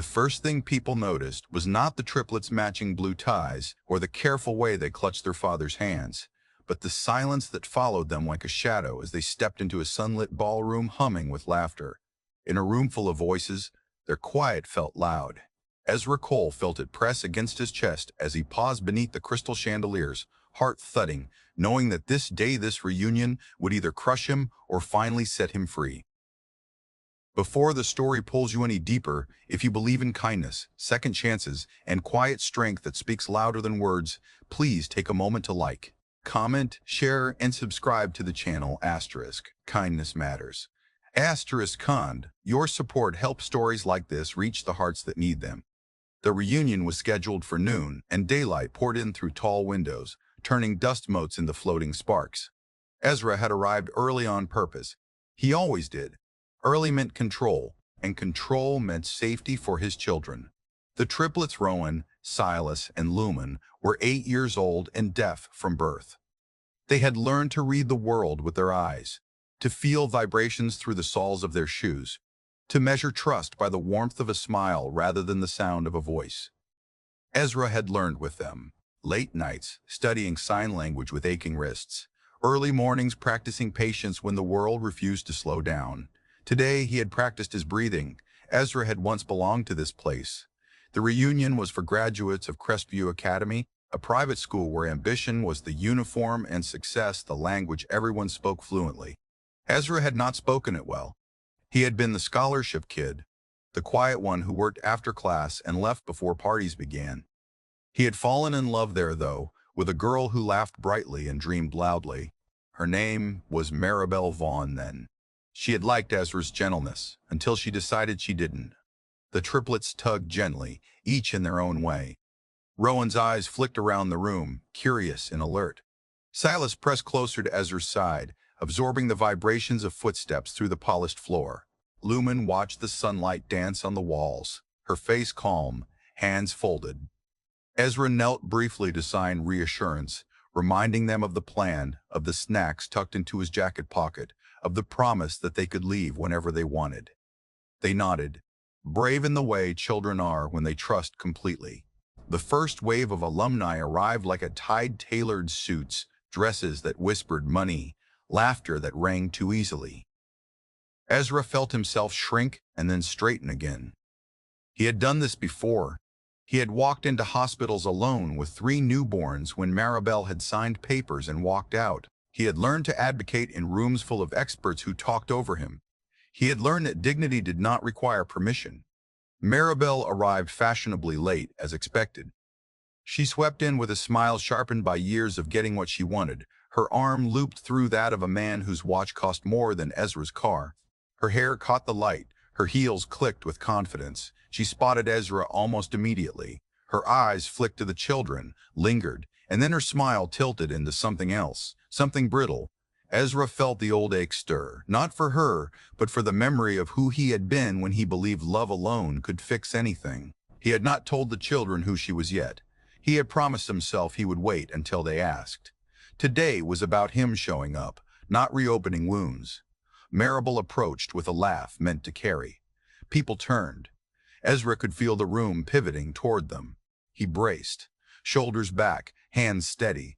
The first thing people noticed was not the triplets' matching blue ties or the careful way they clutched their father's hands, but the silence that followed them like a shadow as they stepped into a sunlit ballroom humming with laughter. In a room full of voices, their quiet felt loud. Ezra Cole felt it press against his chest as he paused beneath the crystal chandeliers, heart thudding, knowing that this reunion would either crush him or finally set him free. Before the story pulls you any deeper, if you believe in kindness, second chances, and quiet strength that speaks louder than words, please take a moment to like, comment, share, and subscribe to the channel *Kindness Matters. *Cond, your support helps stories like this reach the hearts that need them. The reunion was scheduled for noon, and daylight poured in through tall windows, turning dust motes into floating sparks. Ezra had arrived early on purpose. He always did. Early meant control, and control meant safety for his children. The triplets Rowan, Silas, and Lumen were 8 years old and deaf from birth. They had learned to read the world with their eyes, to feel vibrations through the soles of their shoes, to measure trust by the warmth of a smile rather than the sound of a voice. Ezra had learned with them. Late nights, studying sign language with aching wrists. Early mornings practicing patience when the world refused to slow down. Today, he had practiced his breathing. Ezra had once belonged to this place. The reunion was for graduates of Crestview Academy, a private school where ambition was the uniform and success the language everyone spoke fluently. Ezra had not spoken it well. He had been the scholarship kid, the quiet one who worked after class and left before parties began. He had fallen in love there, though, with a girl who laughed brightly and dreamed loudly. Her name was Maribel Vaughn then. She had liked Ezra's gentleness, until she decided she didn't. The triplets tugged gently, each in their own way. Rowan's eyes flicked around the room, curious and alert. Silas pressed closer to Ezra's side, absorbing the vibrations of footsteps through the polished floor. Lumen watched the sunlight dance on the walls, her face calm, hands folded. Ezra knelt briefly to sign reassurance, reminding them of the plan, of the snacks tucked into his jacket pocket, of the promise that they could leave whenever they wanted. They nodded, brave in the way children are when they trust completely. The first wave of alumni arrived like a tide, tailored suits, dresses that whispered money, laughter that rang too easily. Ezra felt himself shrink and then straighten again. He had done this before. He had walked into hospitals alone with 3 newborns when Maribel had signed papers and walked out. He had learned to advocate in rooms full of experts who talked over him. He had learned that dignity did not require permission. Maribel arrived fashionably late, as expected. She swept in with a smile sharpened by years of getting what she wanted, her arm looped through that of a man whose watch cost more than Ezra's car. Her hair caught the light, her heels clicked with confidence. She spotted Ezra almost immediately. Her eyes flicked to the children, lingered, and then her smile tilted into something else, something brittle. Ezra felt the old ache stir, not for her, but for the memory of who he had been when he believed love alone could fix anything. He had not told the children who she was yet. He had promised himself he would wait until they asked. Today was about him showing up, not reopening wounds. Maribel approached with a laugh meant to carry. People turned. Ezra could feel the room pivoting toward them. He braced, shoulders back, hands steady.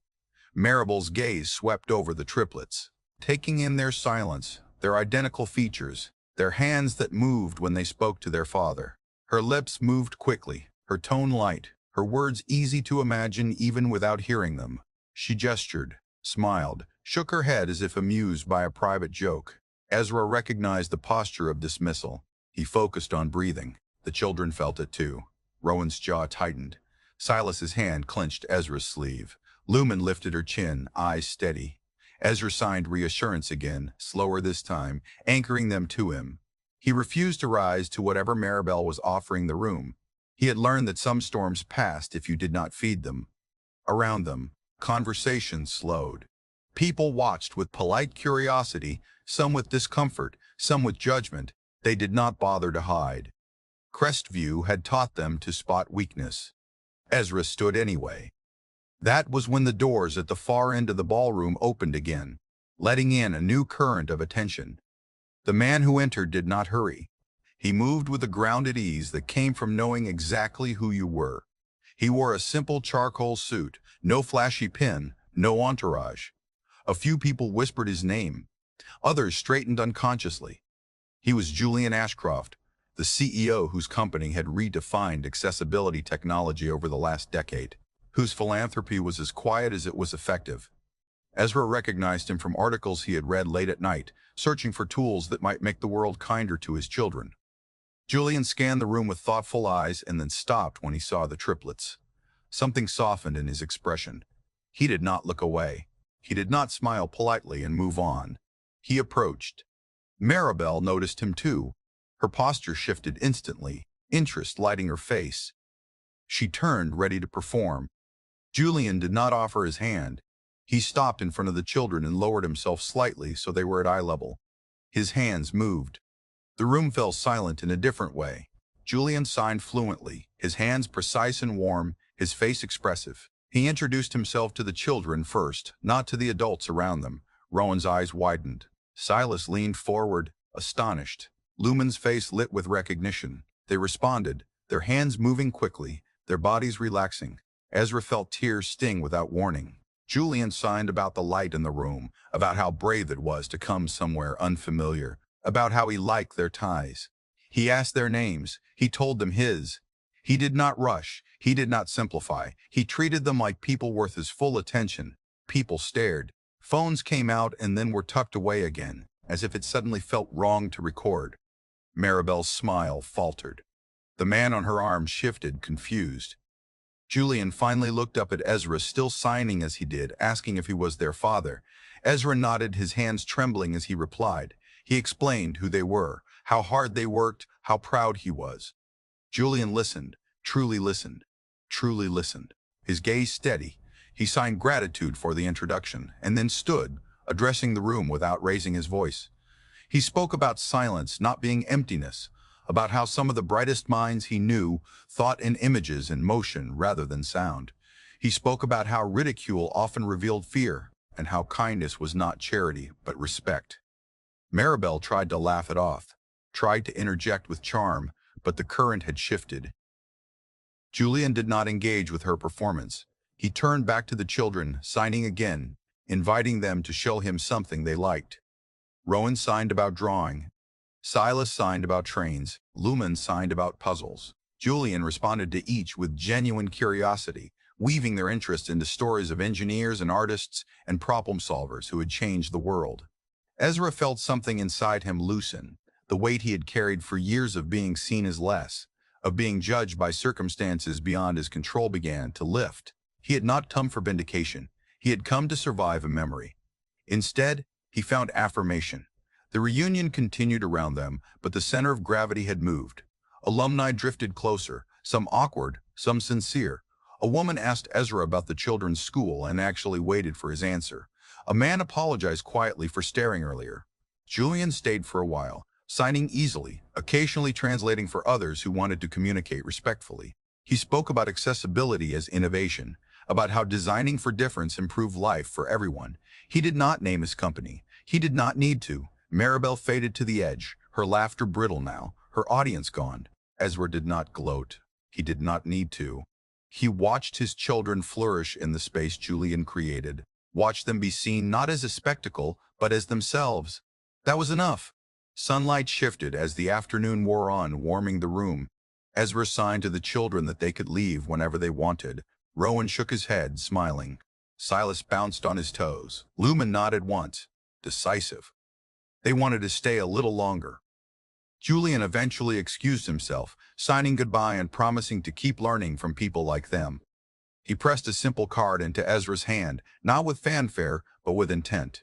Maribel's gaze swept over the triplets, taking in their silence, their identical features, their hands that moved when they spoke to their father. Her lips moved quickly, her tone light, her words easy to imagine even without hearing them. She gestured, smiled, shook her head as if amused by a private joke. Ezra recognized the posture of dismissal. He focused on breathing. The children felt it too. Rowan's jaw tightened. Silas's hand clenched Ezra's sleeve. Lumen lifted her chin, eyes steady. Ezra signed reassurance again, slower this time, anchoring them to him. He refused to rise to whatever Maribel was offering the room. He had learned that some storms passed if you did not feed them. Around them, conversation slowed. People watched with polite curiosity, some with discomfort, some with judgment. They did not bother to hide. Crestview had taught them to spot weakness. Ezra stood anyway. That was when the doors at the far end of the ballroom opened again, letting in a new current of attention. The man who entered did not hurry. He moved with a grounded ease that came from knowing exactly who you were. He wore a simple charcoal suit, no flashy pin, no entourage. A few people whispered his name. Others straightened unconsciously. He was Julian Ashcroft, the CEO whose company had redefined accessibility technology over the last decade, whose philanthropy was as quiet as it was effective. Ezra recognized him from articles he had read late at night, searching for tools that might make the world kinder to his children. Julian scanned the room with thoughtful eyes and then stopped when he saw the triplets. Something softened in his expression. He did not look away. He did not smile politely and move on. He approached. Maribel noticed him too. Her posture shifted instantly, interest lighting her face. She turned, ready to perform. Julian did not offer his hand. He stopped in front of the children and lowered himself slightly so they were at eye level. His hands moved. The room fell silent in a different way. Julian signed fluently, his hands precise and warm, his face expressive. He introduced himself to the children first, not to the adults around them. Rowan's eyes widened. Silas leaned forward, astonished. Lumen's face lit with recognition. They responded, their hands moving quickly, their bodies relaxing. Ezra felt tears sting without warning. Julian signed about the light in the room, about how brave it was to come somewhere unfamiliar, about how he liked their ties. He asked their names. He told them his. He did not rush. He did not simplify. He treated them like people worth his full attention. People stared. Phones came out and then were tucked away again, as if it suddenly felt wrong to record. Maribel's smile faltered. The man on her arm shifted, confused. Julian finally looked up at Ezra, still signing as he did, asking if he was their father. Ezra nodded, his hands trembling as he replied. He explained who they were, how hard they worked, how proud he was. Julian listened, truly listened, truly listened. His gaze steady. He signed gratitude for the introduction, and then stood, addressing the room without raising his voice. He spoke about silence not being emptiness, about how some of the brightest minds he knew thought in images and motion rather than sound. He spoke about how ridicule often revealed fear, and how kindness was not charity, but respect. Maribel tried to laugh it off, tried to interject with charm, but the current had shifted. Julian did not engage with her performance. He turned back to the children, signing again, inviting them to show him something they liked. Rowan signed about drawing. Silas signed about trains. Lumen signed about puzzles. Julian responded to each with genuine curiosity, weaving their interest into stories of engineers and artists and problem solvers who had changed the world. Ezra felt something inside him loosen, the weight he had carried for years of being seen as less, of being judged by circumstances beyond his control began to lift. He had not come for vindication. He had come to survive a memory. Instead, he found affirmation. The reunion continued around them, but the center of gravity had moved. Alumni drifted closer, some awkward, some sincere. A woman asked Ezra about the children's school and actually waited for his answer. A man apologized quietly for staring earlier. Julian stayed for a while, signing easily, occasionally translating for others who wanted to communicate respectfully. He spoke about accessibility as innovation, about how designing for difference improved life for everyone. He did not name his company. He did not need to. Maribel faded to the edge, her laughter brittle now, her audience gone. Ezra did not gloat. He did not need to. He watched his children flourish in the space Julian created, watched them be seen not as a spectacle, but as themselves. That was enough. Sunlight shifted as the afternoon wore on, warming the room. Ezra signed to the children that they could leave whenever they wanted. Rowan shook his head, smiling. Silas bounced on his toes. Lumen nodded once, decisive. They wanted to stay a little longer. Julian eventually excused himself, signing goodbye and promising to keep learning from people like them. He pressed a simple card into Ezra's hand, not with fanfare, but with intent.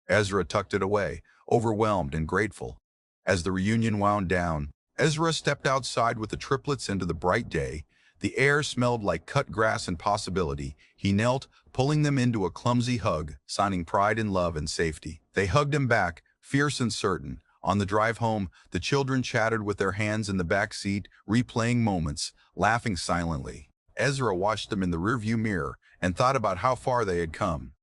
Ezra tucked it away, overwhelmed and grateful. As the reunion wound down, Ezra stepped outside with the triplets into the bright day. The air smelled like cut grass and possibility. He knelt, pulling them into a clumsy hug, signing pride in love and safety. They hugged him back, fierce and certain. On the drive home, the children chatted with their hands in the back seat, replaying moments, laughing silently. Ezra watched them in the rearview mirror and thought about how far they had come.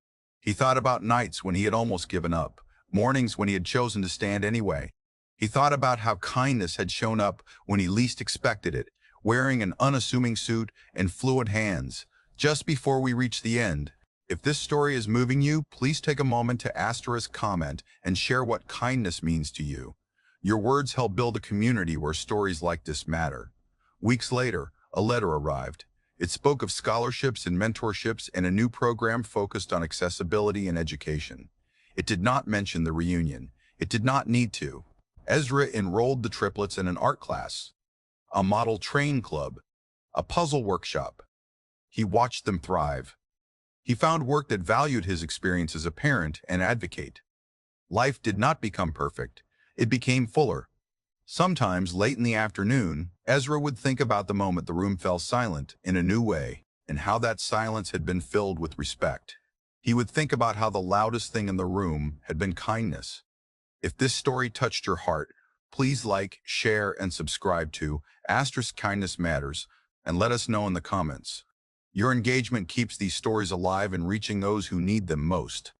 He thought about nights when he had almost given up, mornings when he had chosen to stand anyway. He thought about how kindness had shown up when he least expected it, wearing an unassuming suit and fluid hands. Just before we reach the end, if this story is moving you, please take a moment to comment and share what kindness means to you. Your words help build a community where stories like this matter. Weeks later, a letter arrived. It spoke of scholarships and mentorships and a new program focused on accessibility and education. It did not mention the reunion. It did not need to. Ezra enrolled the triplets in an art class, a model train club, a puzzle workshop. He watched them thrive. He found work that valued his experience as a parent and advocate. Life did not become perfect. It became fuller. Sometimes, late in the afternoon, Ezra would think about the moment the room fell silent in a new way and how that silence had been filled with respect. He would think about how the loudest thing in the room had been kindness. If this story touched your heart, please like, share, and subscribe to *Kindness Matters and let us know in the comments. Your engagement keeps these stories alive and reaching those who need them most.